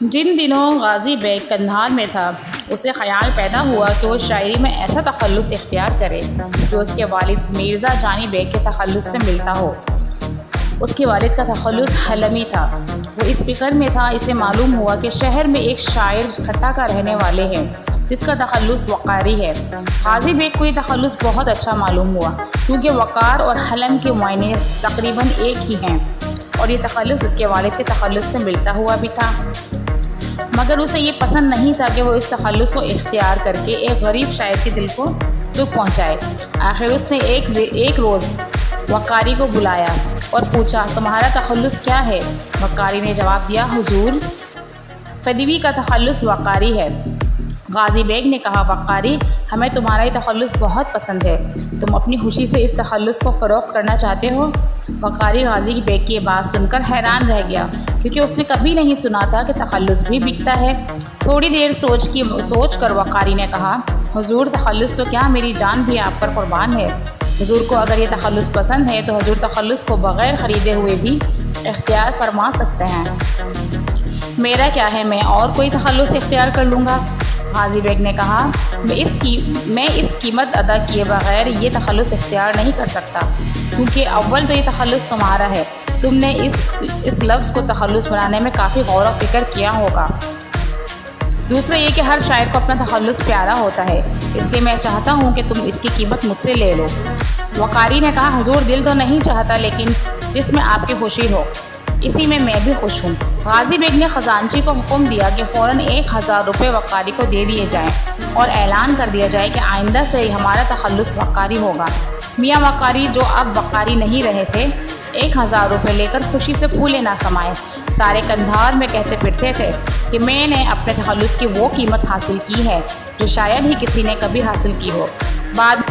جن دنوں غازی بیگ قندھار میں تھا اسے خیال پیدا ہوا کہ وہ شاعری میں ایسا تخلص اختیار کرے جو اس کے والد مرزا جانی بیگ کے تخلص سے ملتا ہو۔ اس کے والد کا تخلص حلمی تھا۔ وہ اس فکر میں تھا، اسے معلوم ہوا کہ شہر میں ایک شاعر کھٹا کا رہنے والے ہیں جس کا تخلص وقاری ہے۔ غازی بیگ کو یہ تخلص بہت اچھا معلوم ہوا کیونکہ وقار اور حلم کے معنی تقریباً ایک ہی ہیں اور یہ تخلص اس کے والد کے تخلص سے ملتا ہوا بھی تھا، مگر اسے یہ پسند نہیں تھا کہ وہ اس تخلص کو اختیار کر کے ایک غریب شاعر کے دل کو دکھ پہنچائے۔ آخر اس نے ایک روز وقاری کو بلایا اور پوچھا، تمہارا تخلص کیا ہے؟ وقاری نے جواب دیا، حضور فدوی کا تخلص وقاری ہے۔ غازی بیگ نے کہا، وقاری ہمیں تمہارا یہ تخلص بہت پسند ہے، تم اپنی خوشی سے اس تخلص کو فروخت کرنا چاہتے ہو؟ وقاری غازی بیگ کی یہ بات سن کر حیران رہ گیا کیونکہ اس نے کبھی نہیں سنا تھا کہ تخلص بھی بکتا ہے۔ تھوڑی دیر سوچ کر وقاری نے کہا، حضور تخلص تو کیا، میری جان بھی آپ پر قربان ہے۔ حضور کو اگر یہ تخلص پسند ہے تو حضور تخلص کو بغیر خریدے ہوئے بھی اختیار فرما سکتے ہیں۔ میرا کیا ہے، میں اور کوئی تخلص اختیار کر لوں گا۔ غازی بیگ نے کہا، میں اس قیمت ادا کیے بغیر یہ تخلص اختیار نہیں کر سکتا کیونکہ اول تو یہ تخلص تمہارا ہے، تم نے اس لفظ کو تخلص بنانے میں کافی غور و فکر کیا ہوگا۔ دوسرا یہ کہ ہر شاعر کو اپنا تخلص پیارا ہوتا ہے، اس لیے میں چاہتا ہوں کہ تم اس کی قیمت مجھ سے لے لو۔ وقاری نے کہا، حضور دل تو نہیں چاہتا لیکن جس میں آپ کی خوشی ہو اسی میں بھی خوش ہوں۔ غازی بیگ نے خزانچی کو حکم دیا کہ فوراً 1000 روپے وقاری کو دے دیے جائیں اور اعلان کر دیا جائے کہ آئندہ سے ہمارا تخلص وقاری ہوگا۔ میاں وقاری جو اب وقاری نہیں رہے تھے 1000 روپے لے کر خوشی سے پھولے نہ سمائے، سارے قندھار میں کہتے پھرتے تھے کہ میں نے اپنے تخلص کی وہ قیمت حاصل کی ہے جو شاید ہی کسی نے کبھی حاصل کی ہو۔ بعد